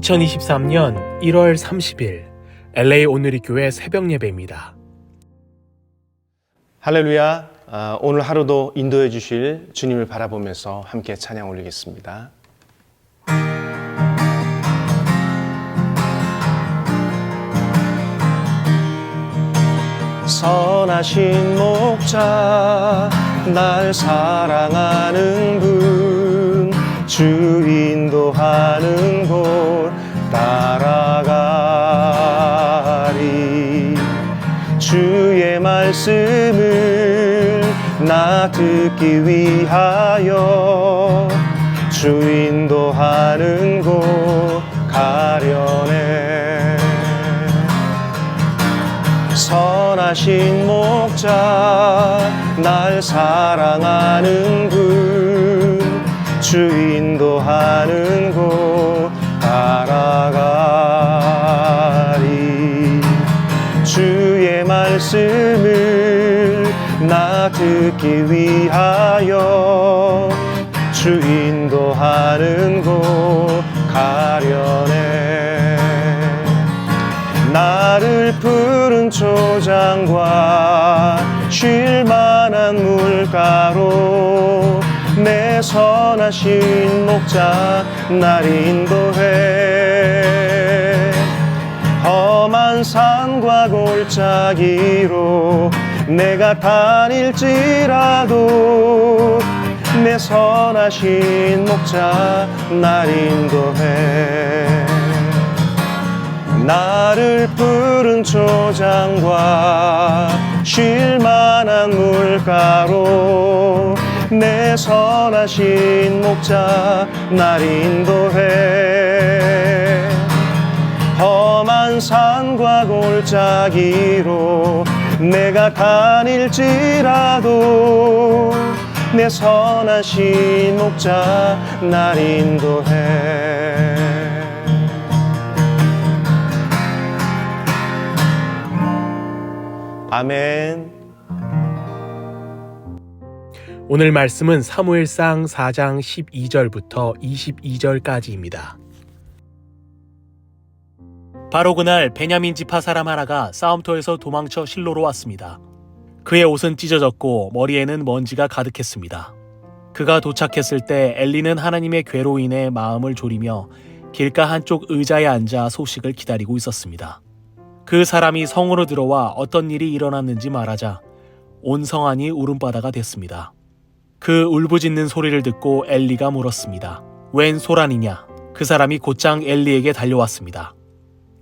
2023년 1월 30일 LA 오늘의 교회 새벽 예배입니다. 할렐루야. 오늘 하루도 인도해 주실 주님을 바라보면서 함께 찬양 올리겠습니다. 선하신 목자 날 사랑하는 분 주 인도하는 곳 따라가리. 주의 말씀을 나 듣기 위하여 주 인도하는 곳 가려네. 선하신 목자 날 사랑하는 분 주 인도하는 곳 따라가리. 주의 말씀을 나 듣기 위하여 주 인도하는 곳 가려네. 나를 푸른 초장과 쉴만한 물가로 내 선하신 목자 날 인도해. 험한 산과 골짜기로 내가 다닐지라도 내 선하신 목자 날 인도해. 나를 푸른 초장과 쉴만한 물가로 내 선하신 목자 날 인도해. 험한 산과 골짜기로 내가 다닐지라도 내 선하신 목자 날 인도해. 아멘. 오늘 말씀은 사무엘상 4장 12절부터 22절까지입니다. 바로 그날 베냐민 지파 사람 하나가 싸움터에서 도망쳐 실로로 왔습니다. 그의 옷은 찢어졌고 머리에는 먼지가 가득했습니다. 그가 도착했을 때 엘리는 하나님의 괴로 인해 마음을 졸이며 길가 한쪽 의자에 앉아 소식을 기다리고 있었습니다. 그 사람이 성으로 들어와 어떤 일이 일어났는지 말하자 온 성안이 울음바다가 됐습니다. 그 울부짖는 소리를 듣고 엘리가 물었습니다. 웬 소란이냐? 그 사람이 곧장 엘리에게 달려왔습니다.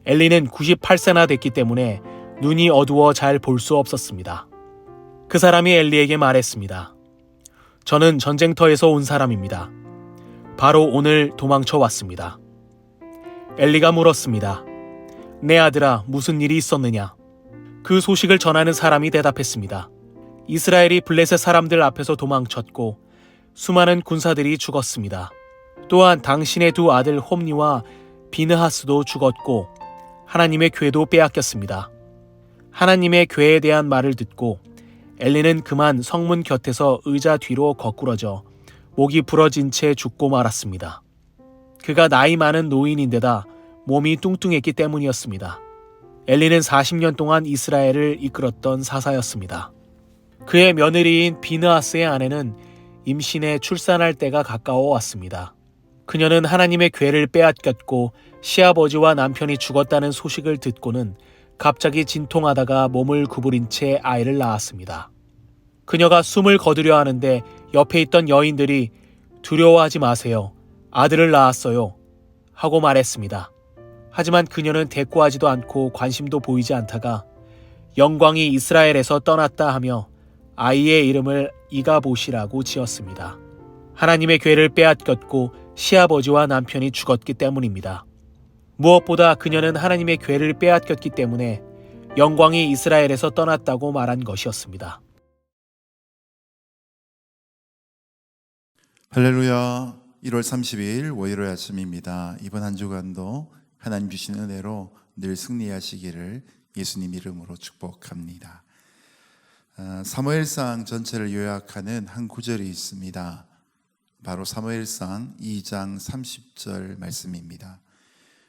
엘리는 98세나 됐기 때문에 눈이 어두워 잘 볼 수 없었습니다. 그 사람이 엘리에게 말했습니다. 저는 전쟁터에서 온 사람입니다. 바로 오늘 도망쳐 왔습니다. 엘리가 물었습니다. 내 아들아, 무슨 일이 있었느냐? 그 소식을 전하는 사람이 대답했습니다. 이스라엘이 블레셋 사람들 앞에서 도망쳤고 수많은 군사들이 죽었습니다. 또한 당신의 두 아들 홈니와 비느하스도 죽었고 하나님의 궤도 빼앗겼습니다. 하나님의 궤에 대한 말을 듣고 엘리는 그만 성문 곁에서 의자 뒤로 거꾸러져 목이 부러진 채 죽고 말았습니다. 그가 나이 많은 노인인데다 몸이 뚱뚱했기 때문이었습니다. 엘리는 40년 동안 이스라엘을 이끌었던 사사였습니다. 그의 며느리인 비느하스의 아내는 임신해 출산할 때가 가까워 왔습니다. 그녀는 하나님의 궤를 빼앗겼고 시아버지와 남편이 죽었다는 소식을 듣고는 갑자기 진통하다가 몸을 구부린 채 아이를 낳았습니다. 그녀가 숨을 거두려 하는데 옆에 있던 여인들이 두려워하지 마세요. 아들을 낳았어요. 하고 말했습니다. 하지만 그녀는 대꾸하지도 않고 관심도 보이지 않다가 영광이 이스라엘에서 떠났다 하며 아이의 이름을 이가봇이라고 지었습니다. 하나님의 궤를 빼앗겼고 시아버지와 남편이 죽었기 때문입니다. 무엇보다 그녀는 하나님의 궤를 빼앗겼기 때문에 영광이 이스라엘에서 떠났다고 말한 것이었습니다. 할렐루야. 1월 30일 월요일 아침입니다. 이번 한 주간도 하나님 주신 은혜로 늘 승리하시기를 예수님 이름으로 축복합니다. 사무엘상 전체를 요약하는 한 구절이 있습니다. 바로 사무엘상 2장 30절 말씀입니다.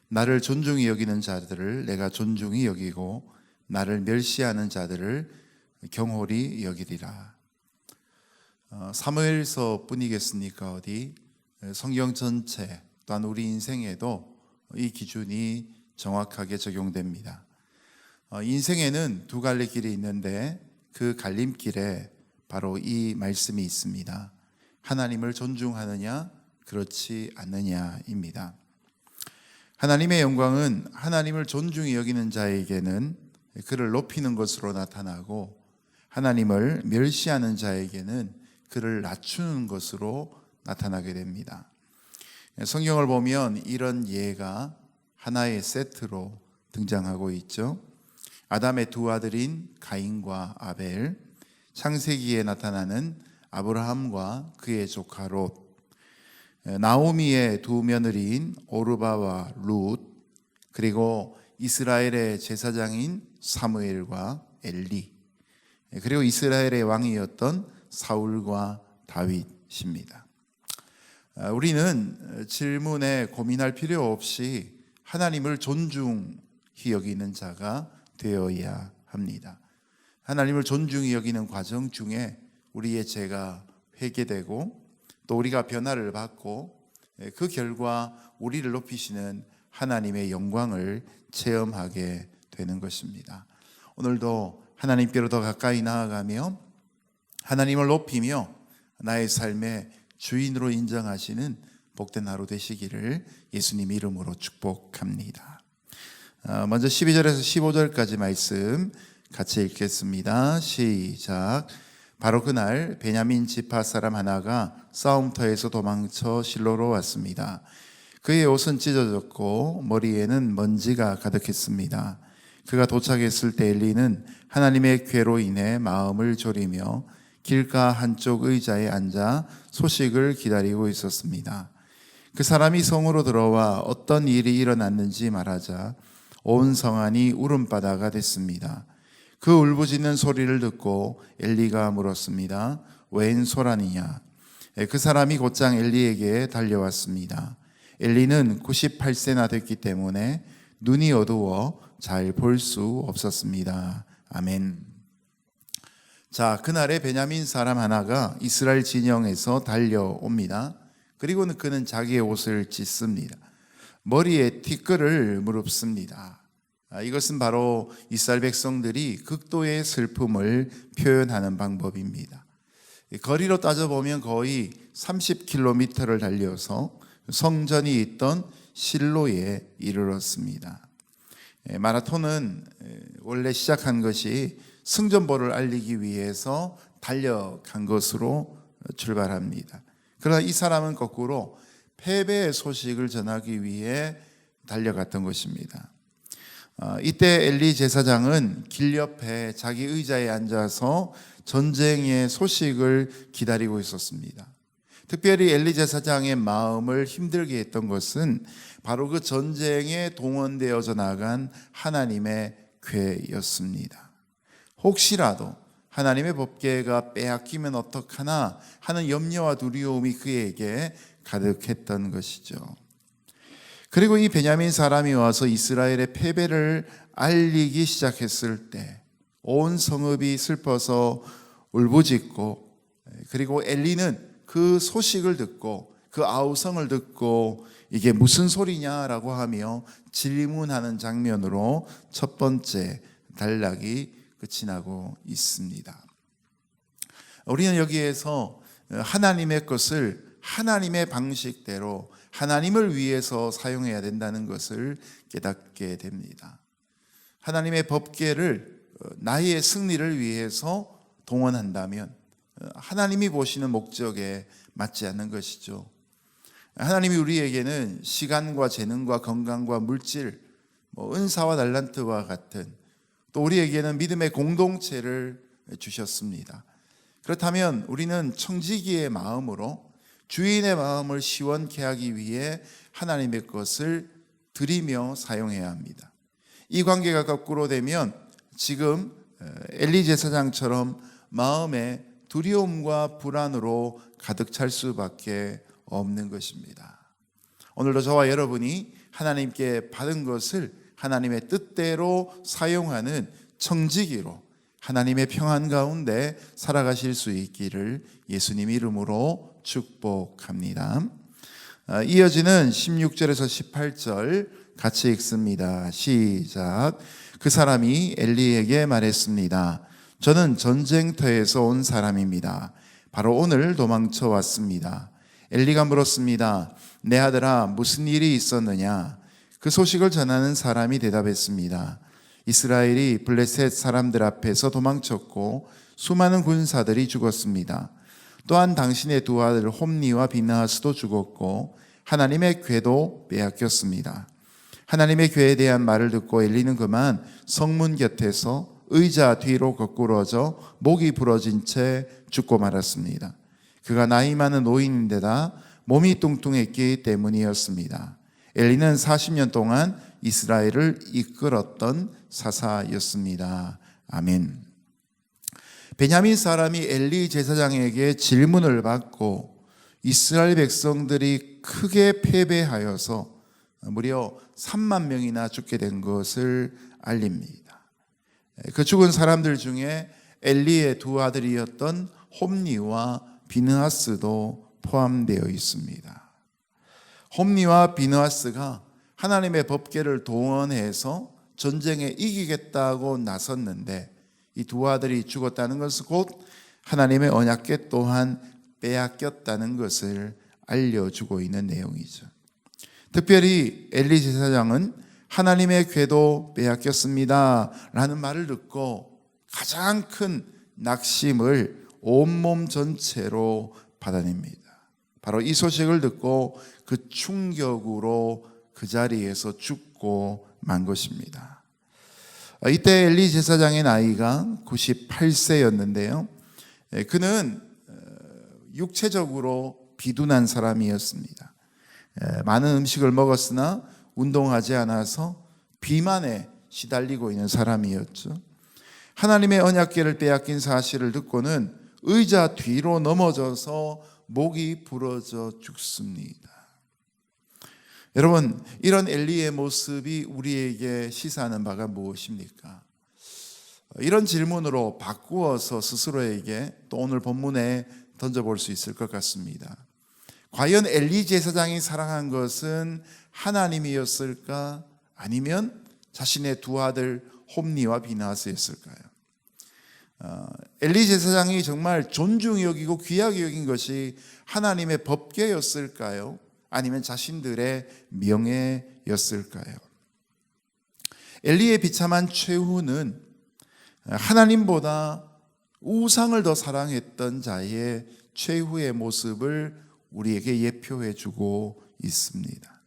나를 존중히 여기는 자들을 내가 존중히 여기고 나를 멸시하는 자들을 경홀히 여기리라. 사무엘서 뿐이겠습니까? 어디 성경 전체 또한 우리 인생에도 이 기준이 정확하게 적용됩니다. 인생에는 두 갈래 길이 있는데 그 갈림길에 바로 이 말씀이 있습니다. 하나님을 존중하느냐 그렇지 않느냐입니다. 하나님의 영광은 하나님을 존중히 여기는 자에게는 그를 높이는 것으로 나타나고 하나님을 멸시하는 자에게는 그를 낮추는 것으로 나타나게 됩니다. 성경을 보면 이런 예가 하나의 세트로 등장하고 있죠. 아담의 두 아들인 가인과 아벨, 창세기에 나타나는 아브라함과 그의 조카 롯, 나오미의 두 며느리인 오르바와 룻, 그리고 이스라엘의 제사장인 사무엘과 엘리, 그리고 이스라엘의 왕이었던 사울과 다윗입니다. 우리는 질문에 고민할 필요 없이 하나님을 존중히 여기는 자가 되어야 합니다. 하나님을 존중히 여기는 과정 중에 우리의 죄가 회개되고 또 우리가 변화를 받고 그 결과 우리를 높이시는 하나님의 영광을 체험하게 되는 것입니다. 오늘도 하나님께로 더 가까이 나아가며 하나님을 높이며 나의 삶의 주인으로 인정하시는 복된 하루 되시기를 예수님 이름으로 축복합니다. 먼저 12절에서 15절까지 말씀 같이 읽겠습니다. 시작. 바로 그날 베냐민 지파 사람 하나가 싸움터에서 도망쳐 실로로 왔습니다. 그의 옷은 찢어졌고 머리에는 먼지가 가득했습니다. 그가 도착했을 때 엘리는 하나님의 궤로 인해 마음을 졸이며 길가 한쪽 의자에 앉아 소식을 기다리고 있었습니다. 그 사람이 성으로 들어와 어떤 일이 일어났는지 말하자 온 성안이 울음바다가 됐습니다. 그 울부짖는 소리를 듣고 엘리가 물었습니다. 웬 소란이냐? 그 사람이 곧장 엘리에게 달려왔습니다. 엘리는 98세나 됐기 때문에 눈이 어두워 잘 볼 수 없었습니다. 아멘. 자, 그날에 베냐민 사람 하나가 이스라엘 진영에서 달려옵니다. 그리고는 그는 자기의 옷을 찢습니다. 머리에 티끌을 무릅씁니다. 이것은 바로 이스라엘 백성들이 극도의 슬픔을 표현하는 방법입니다. 거리로 따져보면 거의 30km를 달려서 성전이 있던 실로에 이르렀습니다. 마라톤은 원래 시작한 것이 승전보를 알리기 위해서 달려간 것으로 출발합니다. 그러나 이 사람은 거꾸로 패배의 소식을 전하기 위해 달려갔던 것입니다. 이때 엘리 제사장은 길 옆에 자기 의자에 앉아서 전쟁의 소식을 기다리고 있었습니다. 특별히 엘리 제사장의 마음을 힘들게 했던 것은 바로 그 전쟁에 동원되어져 나간 하나님의 궤였습니다. 혹시라도 하나님의 법궤가 빼앗기면 어떡하나 하는 염려와 두려움이 그에게 가득했던 것이죠. 그리고 이 베냐민 사람이 와서 이스라엘의 패배를 알리기 시작했을 때 온 성읍이 슬퍼서 울부짖고, 그리고 엘리는 그 소식을 듣고 그 아우성을 듣고 이게 무슨 소리냐라고 하며 질문하는 장면으로 첫 번째 단락이 끝이 나고 있습니다. 우리는 여기에서 하나님의 것을 하나님의 방식대로 하나님을 위해서 사용해야 된다는 것을 깨닫게 됩니다. 하나님의 법궤를 나의 승리를 위해서 동원한다면 하나님이 보시는 목적에 맞지 않는 것이죠. 하나님이 우리에게는 시간과 재능과 건강과 물질, 은사와 달란트와 같은, 또 우리에게는 믿음의 공동체를 주셨습니다. 그렇다면 우리는 청지기의 마음으로 주인의 마음을 시원케 하기 위해 하나님의 것을 드리며 사용해야 합니다. 이 관계가 거꾸로 되면 지금 엘리 제사장처럼 마음에 두려움과 불안으로 가득 찰 수밖에 없는 것입니다. 오늘도 저와 여러분이 하나님께 받은 것을 하나님의 뜻대로 사용하는 청지기로 하나님의 평안 가운데 살아가실 수 있기를 예수님 이름으로 축복합니다. 이어지는 16절에서 18절 같이 읽습니다. 시작. 그 사람이 엘리에게 말했습니다. 저는 전쟁터에서 온 사람입니다. 바로 오늘 도망쳐 왔습니다. 엘리가 물었습니다. 내 아들아, 무슨 일이 있었느냐? 그 소식을 전하는 사람이 대답했습니다. 이스라엘이 블레셋 사람들 앞에서 도망쳤고 수많은 군사들이 죽었습니다. 또한 당신의 두 아들 홈니와 비느하스도 죽었고 하나님의 궤도 빼앗겼습니다. 하나님의 궤에 대한 말을 듣고 엘리는 그만 성문 곁에서 의자 뒤로 거꾸러져 목이 부러진 채 죽고 말았습니다. 그가 나이 많은 노인인데다 몸이 뚱뚱했기 때문이었습니다. 엘리는 40년 동안 이스라엘을 이끌었던 사사였습니다. 아멘. 베냐민 사람이 엘리 제사장에게 질문을 받고 이스라엘 백성들이 크게 패배하여서 무려 3만 명이나 죽게 된 것을 알립니다. 그 죽은 사람들 중에 엘리의 두 아들이었던 홈니와 비느하스도 포함되어 있습니다. 홈니와 비느하스가 하나님의 법궤를 동원해서 전쟁에 이기겠다고 나섰는데 이 두 아들이 죽었다는 것은 곧 하나님의 언약궤 또한 빼앗겼다는 것을 알려주고 있는 내용이죠. 특별히 엘리 제사장은 하나님의 궤도 빼앗겼습니다 라는 말을 듣고 가장 큰 낙심을 온몸 전체로 받아냅니다. 바로 이 소식을 듣고 그 충격으로 그 자리에서 죽고 만 것입니다. 이때 엘리 제사장의 나이가 98세였는데요. 그는 육체적으로 비둔한 사람이었습니다. 많은 음식을 먹었으나 운동하지 않아서 비만에 시달리고 있는 사람이었죠. 하나님의 언약궤를 빼앗긴 사실을 듣고는 의자 뒤로 넘어져서 목이 부러져 죽습니다. 여러분, 이런 엘리의 모습이 우리에게 시사하는 바가 무엇입니까? 이런 질문으로 바꾸어서 스스로에게 또 오늘 본문에 던져볼 수 있을 것 같습니다. 과연 엘리 제사장이 사랑한 것은 하나님이었을까? 아니면 자신의 두 아들 홈니와 비느하스였을까요? 엘리 제사장이 정말 존중히 여기고 귀하게 여긴 것이 하나님의 법궤였을까요? 아니면 자신들의 명예였을까요? 엘리의 비참한 최후는 하나님보다 우상을 더 사랑했던 자의 최후의 모습을 우리에게 예표해 주고 있습니다.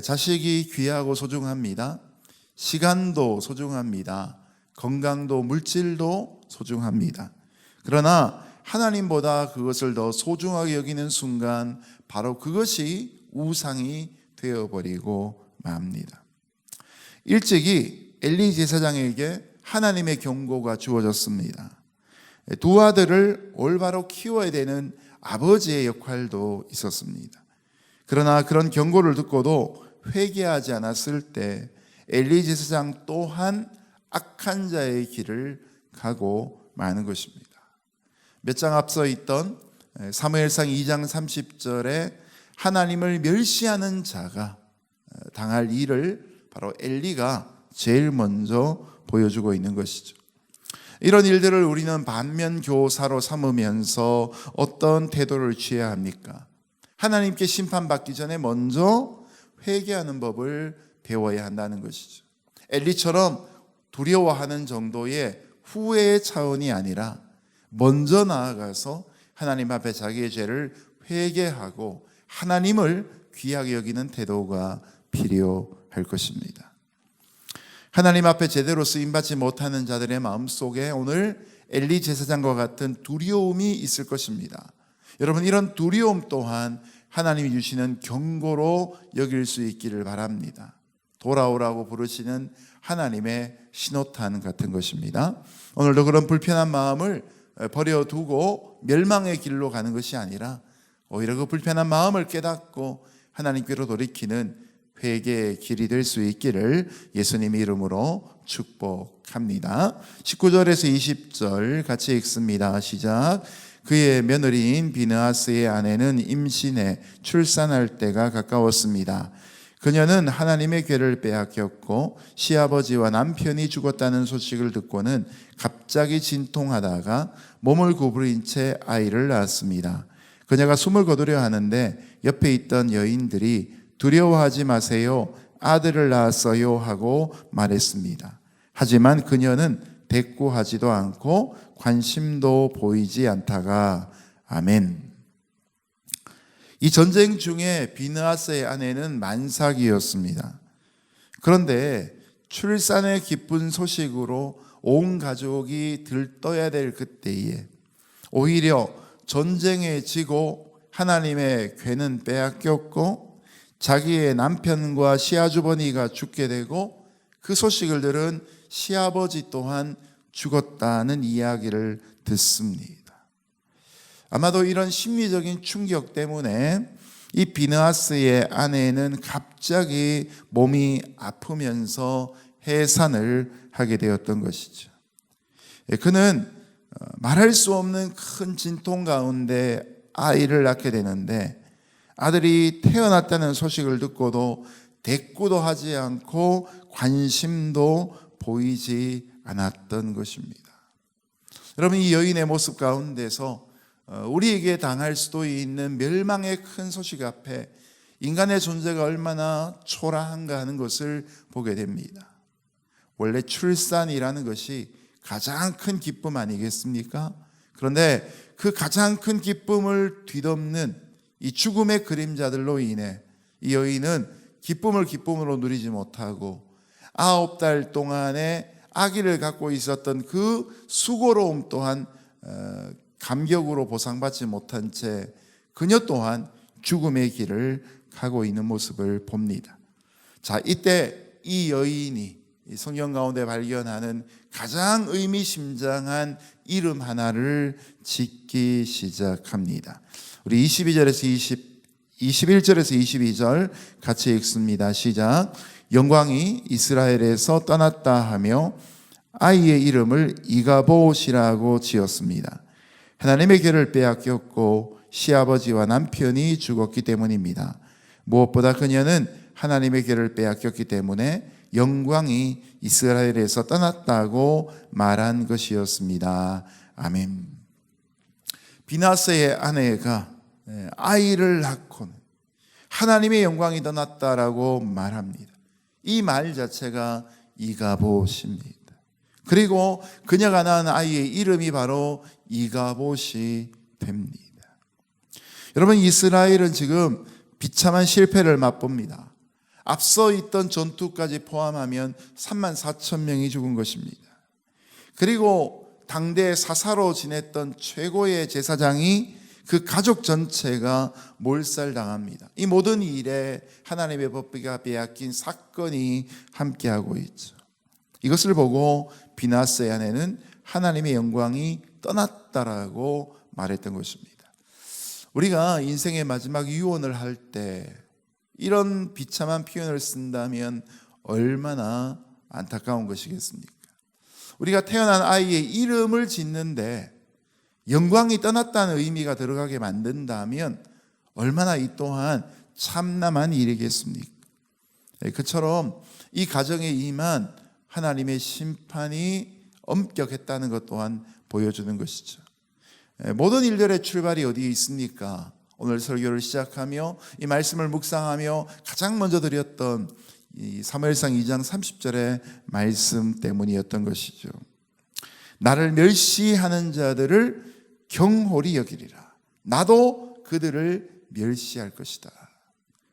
자식이 귀하고 소중합니다. 시간도 소중합니다. 건강도 물질도 소중합니다. 그러나 하나님보다 그것을 더 소중하게 여기는 순간 바로 그것이 우상이 되어버리고 맙니다. 일찍이 엘리 제사장에게 하나님의 경고가 주어졌습니다. 두 아들을 올바로 키워야 되는 아버지의 역할도 있었습니다. 그러나 그런 경고를 듣고도 회개하지 않았을 때 엘리 제사장 또한 악한 자의 길을 가고 마는 것입니다. 몇 장 앞서 있던 사무엘상 2장 30절에 하나님을 멸시하는 자가 당할 일을 바로 엘리가 제일 먼저 보여주고 있는 것이죠. 이런 일들을 우리는 반면교사로 삼으면서 어떤 태도를 취해야 합니까? 하나님께 심판받기 전에 먼저 회개하는 법을 배워야 한다는 것이죠. 엘리처럼 두려워하는 정도의 후회의 차원이 아니라 먼저 나아가서 하나님 앞에 자기의 죄를 회개하고 하나님을 귀하게 여기는 태도가 필요할 것입니다. 하나님 앞에 제대로 쓰임받지 못하는 자들의 마음속에 오늘 엘리 제사장과 같은 두려움이 있을 것입니다. 여러분, 이런 두려움 또한 하나님이 주시는 경고로 여길 수 있기를 바랍니다. 돌아오라고 부르시는 하나님의 신호탄 같은 것입니다. 오늘도 그런 불편한 마음을 버려두고 멸망의 길로 가는 것이 아니라 오히려 그 불편한 마음을 깨닫고 하나님께로 돌이키는 회개의 길이 될 수 있기를 예수님 이름으로 축복합니다. 19절에서 20절 같이 읽습니다. 시작. 그의 며느리인 비느하스의 아내는 임신해 출산할 때가 가까웠습니다. 그녀는 하나님의 궤를 빼앗겼고 시아버지와 남편이 죽었다는 소식을 듣고는 갑자기 진통하다가 몸을 구부린 채 아이를 낳았습니다. 그녀가 숨을 거두려 하는데 옆에 있던 여인들이 두려워하지 마세요. 아들을 낳았어요 하고 말했습니다. 하지만 그녀는 대꾸하지도 않고 관심도 보이지 않다가 아멘. 이 전쟁 중에 비느하스의 아내는 만삭이었습니다. 그런데 출산의 기쁜 소식으로 온 가족이 들떠야 될 그때에 오히려 전쟁에 지고 하나님의 궤는 빼앗겼고 자기의 남편과 시아주버니가 죽게 되고 그 소식을 들은 시아버지 또한 죽었다는 이야기를 듣습니다. 아마도 이런 심리적인 충격 때문에 이 비느하스의 아내는 갑자기 몸이 아프면서 해산을 하게 되었던 것이죠. 그는 말할 수 없는 큰 진통 가운데 아이를 낳게 되는데 아들이 태어났다는 소식을 듣고도 대꾸도 하지 않고 관심도 보이지 않았던 것입니다. 여러분, 이 여인의 모습 가운데서 우리에게 당할 수도 있는 멸망의 큰 소식 앞에 인간의 존재가 얼마나 초라한가 하는 것을 보게 됩니다. 원래 출산이라는 것이 가장 큰 기쁨 아니겠습니까? 그런데 그 가장 큰 기쁨을 뒤덮는 이 죽음의 그림자들로 인해 이 여인은 기쁨을 기쁨으로 누리지 못하고 9달 동안에 아기를 갖고 있었던 그 수고로움 또한 감격으로 보상받지 못한 채 그녀 또한 죽음의 길을 가고 있는 모습을 봅니다. 자, 이때 이 여인이 성경 가운데 발견하는 가장 의미심장한 이름 하나를 짓기 시작합니다. 우리 21절에서 22절 같이 읽습니다. 시작. 영광이 이스라엘에서 떠났다 하며 아이의 이름을 이가봇이라고 지었습니다. 하나님의 궤를 빼앗겼고 시아버지와 남편이 죽었기 때문입니다. 무엇보다 그녀는 하나님의 궤를 빼앗겼기 때문에 영광이 이스라엘에서 떠났다고 말한 것이었습니다. 아멘. 비느하스의 아내가 아이를 낳고는 하나님의 영광이 떠났다라고 말합니다. 이 말 자체가 이가봇입니다. 그리고 그녀가 낳은 아이의 이름이 바로 이가봇이 됩니다. 여러분, 이스라엘은 지금 비참한 실패를 맛봅니다. 앞서 있던 전투까지 포함하면 34,000명이 죽은 것입니다. 그리고 당대 사사로 지냈던 최고의 제사장이 그 가족 전체가 몰살당합니다. 이 모든 일에 하나님의 법궤가 빼앗긴 사건이 함께하고 있죠. 이것을 보고 비느하스의 아내는 하나님의 영광이 떠났다라고 말했던 것입니다. 우리가 인생의 마지막 유언을 할 때 이런 비참한 표현을 쓴다면 얼마나 안타까운 것이겠습니까? 우리가 태어난 아이의 이름을 짓는데 영광이 떠났다는 의미가 들어가게 만든다면 얼마나 이 또한 참담한 일이겠습니까? 그처럼 이 가정에 임한 하나님의 심판이 엄격했다는 것 또한 보여주는 것이죠. 모든 일들의 출발이 어디에 있습니까? 오늘 설교를 시작하며 이 말씀을 묵상하며 가장 먼저 드렸던 이 사무엘상 2장 30절의 말씀 때문이었던 것이죠. 나를 멸시하는 자들을 경홀히 여기리라. 나도 그들을 멸시할 것이다.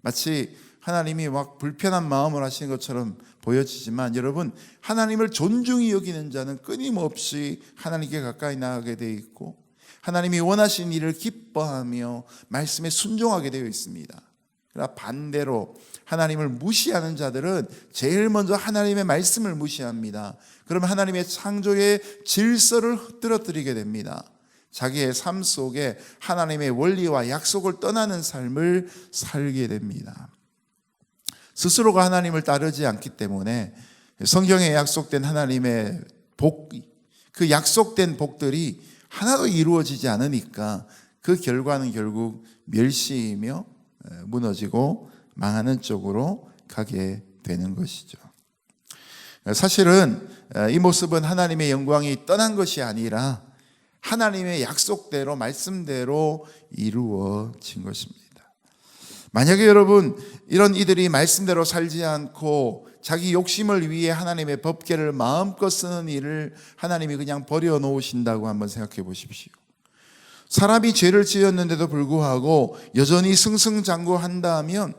마치 하나님이 막 불편한 마음을 하시는 것처럼 보여지지만 여러분, 하나님을 존중히 여기는 자는 끊임없이 하나님께 가까이 나가게 되어 있고 하나님이 원하신 일을 기뻐하며 말씀에 순종하게 되어 있습니다. 그러나 반대로 하나님을 무시하는 자들은 제일 먼저 하나님의 말씀을 무시합니다. 그러면 하나님의 창조의 질서를 흐트러뜨리게 됩니다. 자기의 삶 속에 하나님의 원리와 약속을 떠나는 삶을 살게 됩니다. 스스로가 하나님을 따르지 않기 때문에 성경에 약속된 하나님의 복, 그 약속된 복들이 하나도 이루어지지 않으니까 그 결과는 결국 멸시이며 무너지고 망하는 쪽으로 가게 되는 것이죠. 사실은 이 모습은 하나님의 영광이 떠난 것이 아니라 하나님의 약속대로 말씀대로 이루어진 것입니다. 만약에 여러분 이런 이들이 말씀대로 살지 않고 자기 욕심을 위해 하나님의 법궤를 마음껏 쓰는 일을 하나님이 그냥 버려놓으신다고 한번 생각해 보십시오. 사람이 죄를 지었는데도 불구하고 여전히 승승장구한다면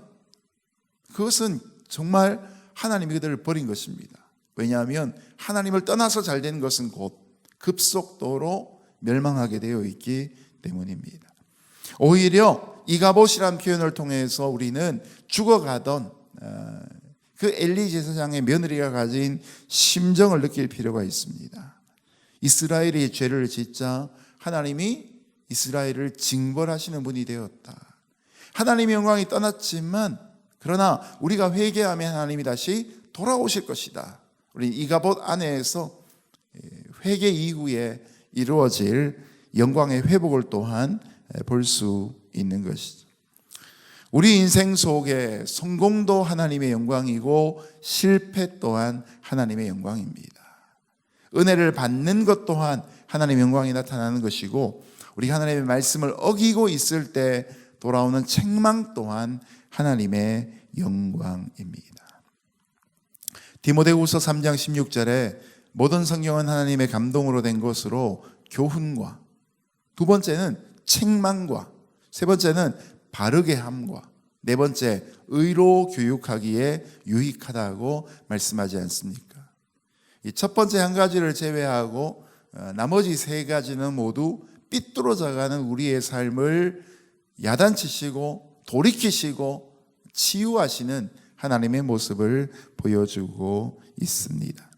그것은 정말 하나님이 그들을 버린 것입니다. 왜냐하면 하나님을 떠나서 잘 되는 것은 곧 급속도로 멸망하게 되어 있기 때문입니다. 오히려 이가봇이라는 표현을 통해서 우리는 죽어가던 그 엘리 제사장의 며느리가 가진 심정을 느낄 필요가 있습니다. 이스라엘이 죄를 짓자 하나님이 이스라엘을 징벌하시는 분이 되었다. 하나님의 영광이 떠났지만 그러나 우리가 회개하면 하나님이 다시 돌아오실 것이다. 우리 이가봇 안에서 회개 이후에 이루어질 영광의 회복을 또한 볼 수 있는 것이죠. 우리 인생 속에 성공도 하나님의 영광이고 실패 또한 하나님의 영광입니다. 은혜를 받는 것 또한 하나님의 영광이 나타나는 것이고 우리 하나님의 말씀을 어기고 있을 때 돌아오는 책망 또한 하나님의 영광입니다. 디모데후서 3장 16절에 모든 성경은 하나님의 감동으로 된 것으로 교훈과 두 번째는 책망과 세 번째는 바르게 함과 네 번째 의로 교육하기에 유익하다고 말씀하지 않습니까? 이 첫 번째 한 가지를 제외하고 나머지 세 가지는 모두 삐뚤어져가는 우리의 삶을 야단치시고 돌이키시고 치유하시는 하나님의 모습을 보여주고 있습니다.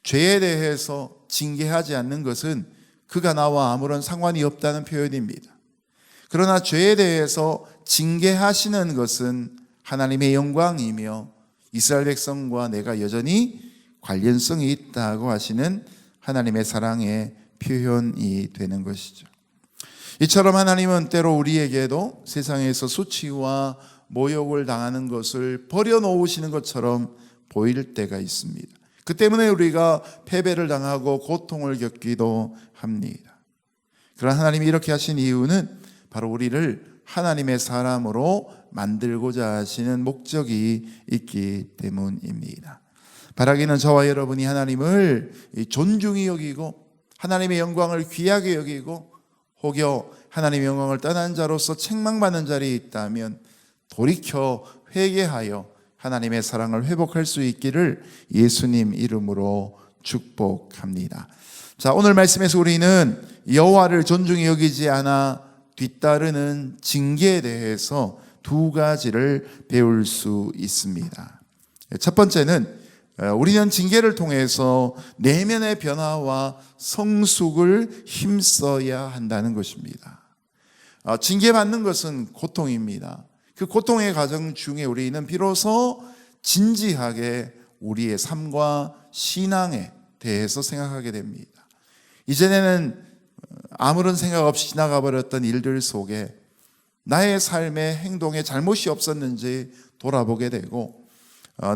죄에 대해서 징계하지 않는 것은 그가 나와 아무런 상관이 없다는 표현입니다. 그러나 죄에 대해서 징계하시는 것은 하나님의 영광이며 이스라엘 백성과 내가 여전히 관련성이 있다고 하시는 하나님의 사랑의 표현이 되는 것이죠. 이처럼 하나님은 때로 우리에게도 세상에서 수치와 모욕을 당하는 것을 버려놓으시는 것처럼 보일 때가 있습니다. 그 때문에 우리가 패배를 당하고 고통을 겪기도 합니다. 그러나 하나님이 이렇게 하신 이유는 바로 우리를 하나님의 사람으로 만들고자 하시는 목적이 있기 때문입니다. 바라기는 저와 여러분이 하나님을 존중히 여기고 하나님의 영광을 귀하게 여기고 혹여 하나님의 영광을 떠난 자로서 책망받는 자리에 있다면 돌이켜 회개하여 하나님의 사랑을 회복할 수 있기를 예수님 이름으로 축복합니다. 자, 오늘 말씀에서 우리는 여호와를 존중히 여기지 않아 뒤따르는 징계에 대해서 두 가지를 배울 수 있습니다. 첫 번째는 우리는 징계를 통해서 내면의 변화와 성숙을 힘써야 한다는 것입니다. 징계받는 것은 고통입니다. 그 고통의 과정 중에 우리는 비로소 진지하게 우리의 삶과 신앙에 대해서 생각하게 됩니다. 이전에는 아무런 생각 없이 지나가 버렸던 일들 속에 나의 삶의 행동에 잘못이 없었는지 돌아보게 되고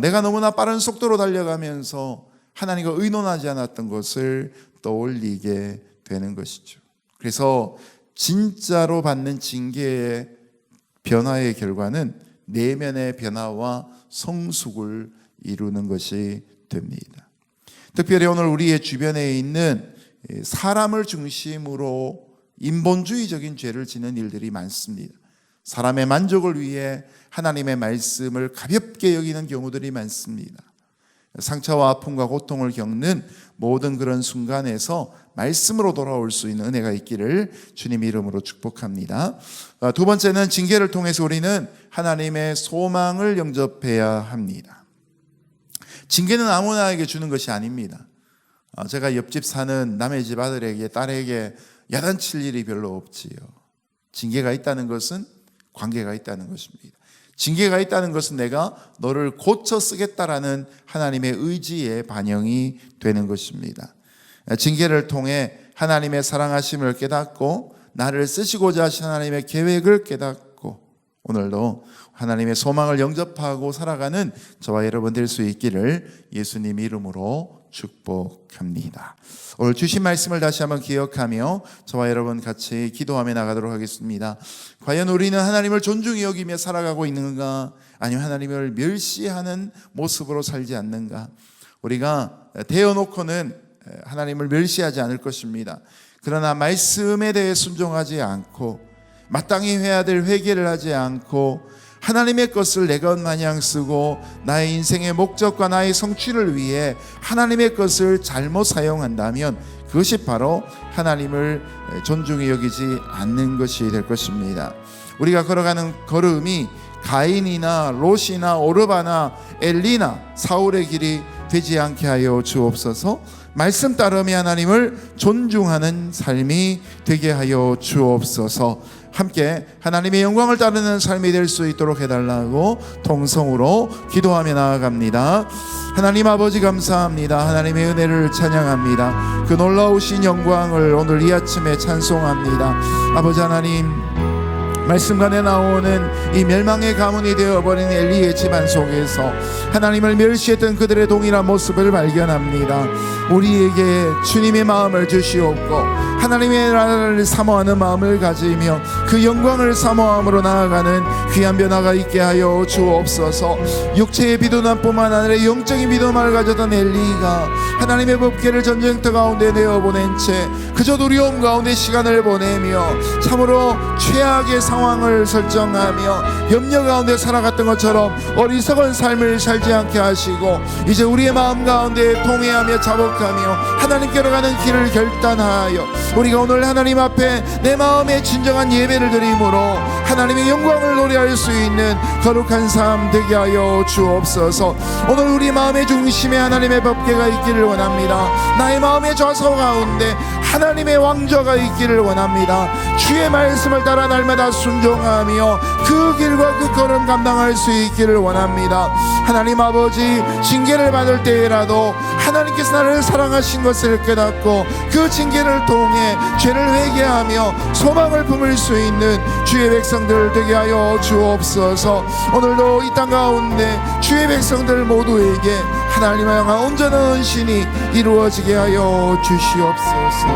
내가 너무나 빠른 속도로 달려가면서 하나님과 의논하지 않았던 것을 떠올리게 되는 것이죠. 그래서 진짜로 받는 징계의 변화의 결과는 내면의 변화와 성숙을 이루는 것이 됩니다. 특별히 오늘 우리의 주변에 있는 사람을 중심으로 인본주의적인 죄를 지는 일들이 많습니다. 사람의 만족을 위해 하나님의 말씀을 가볍게 여기는 경우들이 많습니다. 상처와 아픔과 고통을 겪는 모든 그런 순간에서 말씀으로 돌아올 수 있는 은혜가 있기를 주님 이름으로 축복합니다. 두 번째는 징계를 통해서 우리는 하나님의 소망을 영접해야 합니다. 징계는 아무나에게 주는 것이 아닙니다. 제가 옆집 사는 남의 집 아들에게 딸에게 야단칠 일이 별로 없지요. 징계가 있다는 것은 관계가 있다는 것입니다. 징계가 있다는 것은 내가 너를 고쳐 쓰겠다라는 하나님의 의지의 반영이 되는 것입니다. 징계를 통해 하나님의 사랑하심을 깨닫고 나를 쓰시고자 하신 하나님의 계획을 깨닫고 오늘도 하나님의 소망을 영접하고 살아가는 저와 여러분 될 수 있기를 예수님 이름으로 축복합니다. 오늘 주신 말씀을 다시 한번 기억하며 저와 여러분 같이 기도하며 나가도록 하겠습니다. 과연 우리는 하나님을 존중히 여기며 살아가고 있는가? 아니면 하나님을 멸시하는 모습으로 살지 않는가? 우리가 대어놓고는 하나님을 멸시하지 않을 것입니다. 그러나 말씀에 대해 순종하지 않고 마땅히 해야 될 회개를 하지 않고 하나님의 것을 내 것 마냥 쓰고 나의 인생의 목적과 나의 성취를 위해 하나님의 것을 잘못 사용한다면 그것이 바로 하나님을 존중히 여기지 않는 것이 될 것입니다. 우리가 걸어가는 걸음이 가인이나 롯이나 오르바나 엘리나 사울의 길이 되지 않게 하여 주옵소서. 말씀 따르며 하나님을 존중하는 삶이 되게 하여 주옵소서. 함께 하나님의 영광을 따르는 삶이 될 수 있도록 해달라고 통성으로 기도하며 나아갑니다. 하나님 아버지 감사합니다. 하나님의 은혜를 찬양합니다. 그 놀라우신 영광을 오늘 이 아침에 찬송합니다. 아버지 하나님, 말씀관에 나오는 이 멸망의 가문이 되어버린 엘리의 집안 속에서 하나님을 멸시했던 그들의 동일한 모습을 발견합니다. 우리에게 주님의 마음을 주시옵고 하나님의 나라를 사모하는 마음을 가지며 그 영광을 사모함으로 나아가는 귀한 변화가 있게 하여 주옵소서. 육체의 비도만뿐만 아니라 영적인 비도만을 가졌던 엘리가 하나님의 법궤를 전쟁터 가운데 내어보낸 채 그저 두려움 가운데 시간을 보내며 참으로 최악의 상황을 설정하며 염려 가운데 살아갔던 것처럼 어리석은 삶을 살지 않게 하시고 이제 우리의 마음 가운데 통회하며 자복하며 하나님께로 가는 길을 결단하여 우리가 오늘 하나님 앞에 내 마음의 진정한 예배를 드림으로 하나님의 영광을 노래할 수 있는 거룩한 삶 되게 하여 주옵소서. 오늘 우리 마음의 중심에 하나님의 법궤가 있기를 원합니다. 나의 마음의 좌석 가운데 하나님의 왕좌가 있기를 원합니다. 주의 말씀을 따라 날마다 순종하며 그 길과 그 걸음 감당할 수 있기를 원합니다. 하나님 아버지, 징계를 받을 때에라도 하나님께서 나를 사랑하신 것을 깨닫고 그 징계를 통해 죄를 회개하며 소망을 품을 수 있는 주의 백성들 되게 하여 주옵소서. 오늘도 이 땅 가운데 주의 백성들 모두에게 하나님을 향한 온전한 헌신이 이루어지게 하여 주시옵소서.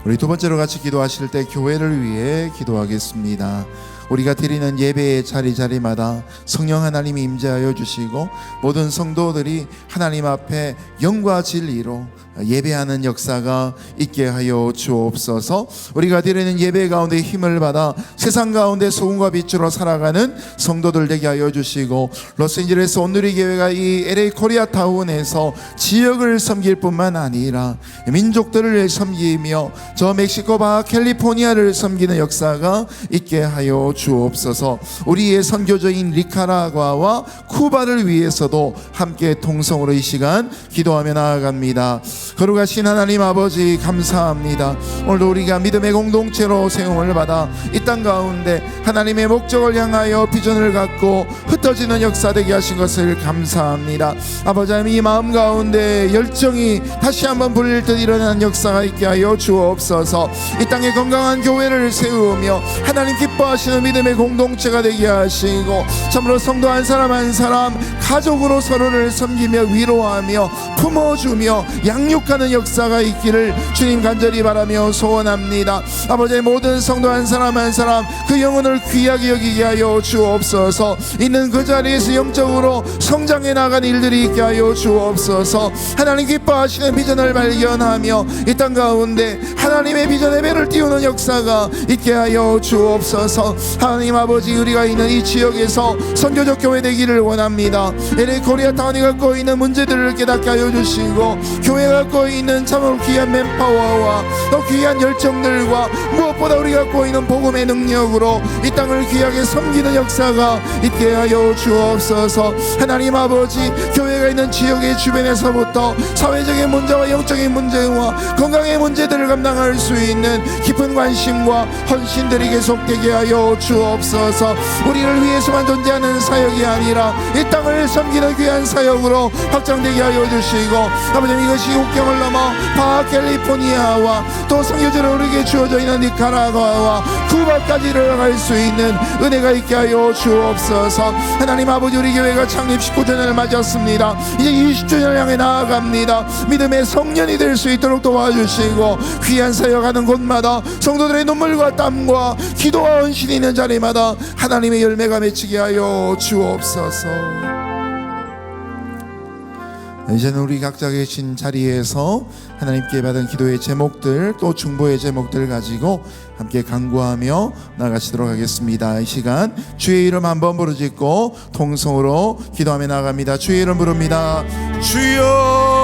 우리 두 번째로 같이 기도하실 때 교회를 위해 기도하겠습니다. 우리가 드리는 예배의 자리마다 성령 하나님이 임재하여 주시고 모든 성도들이 하나님 앞에 영과 진리로 예배하는 역사가 있게 하여 주옵소서. 우리가 드리는 예배 가운데 힘을 받아 세상 가운데 소금과 빛으로 살아가는 성도들 되게 하여 주시고 로스앤젤레스 온누리교회가 이 LA 코리아타운에서 지역을 섬길 뿐만 아니라 민족들을 섬기며 저 멕시코 바 캘리포니아를 섬기는 역사가 있게 하여 주옵소서. 우리의 선교조인 니카라과와 쿠바를 위해서도 함께 통성으로 이 시간 기도하며 나아갑니다. 거룩하신 하나님 아버지 감사합니다. 오늘도 우리가 믿음의 공동체로 세움을 받아 이 땅 가운데 하나님의 목적을 향하여 비전을 갖고 흩어지는 역사 되게 하신 것을 감사합니다. 아버지 하나님, 이 마음 가운데 열정이 다시 한번 불릴 듯 일어나는 역사가 있게 하여 주옵소서. 이 땅에 건강한 교회를 세우며 하나님 기뻐하시는 믿음의 공동체가 되게 하시고 참으로 성도 한 사람 한 사람 가족으로 서로를 섬기며 위로하며 품어주며 양육하는 역사가 있기를 주님 간절히 바라며 소원합니다. 아버지의 모든 성도 한 사람 한 사람 그 영혼을 귀하게 여기게 하여 주옵소서. 있는 그 자리에서 영적으로 성장해 나간 일들이 있게 하여 주옵소서. 하나님 기뻐하시는 비전을 발견하며 이 땅 가운데 하나님의 비전의 배를 띄우는 역사가 있게 하여 주옵소서. 하나님 아버지, 우리가 있는 이 지역에서 선교적 교회 되기를 원합니다. LA 코리아타운이 갖고 있는 문제들을 깨닫게 하여 주시고, 교회가 갖고 있는 참으로 귀한 맨파워와 또 귀한 열정들과 무엇보다 우리가 갖고 있는 복음의 능력으로 이 땅을 귀하게 섬기는 역사가 있게 하여 주옵소서. 하나님 아버지, 교회가 있는 지역의 주변에서부터 사회적인 문제와 영적인 문제와 건강의 문제들을 감당할 수 있는 깊은 관심과 헌신들이 계속되게 하여 주옵소서. 우리를 위해서만 존재하는 사역이 아니라 이 땅을 섬기는 귀한 사역으로 확장되게 하여 주시고, 아버지, 이것이 국경을 넘어 바캘리포니아와 또 선교지를 우리에게 주어져 있는 니카라과와 쿠바까지를 갈 수 있는 은혜가 있게 하여 주옵소서. 하나님 아버지, 우리 교회가 창립 19주년을 맞았습니다. 이제 20주년을 향해 나아갑니다. 믿음의 성년이 될 수 있도록 도와주시고, 귀한 사역하는 곳마다 성도들의 눈물과 땀과 기도와 헌신이 있는 자리마다 하나님의 열매가 맺히게 하여 주옵소서. 이제는 우리 각자 계신 자리에서 하나님께 받은 기도의 제목들 또 중보의 제목들 가지고 함께 간구하며 나가시도록 하겠습니다. 이 시간 주의 이름 한번 부르짖고 통성으로 기도하며 나갑니다. 주의 이름 부릅니다. 주여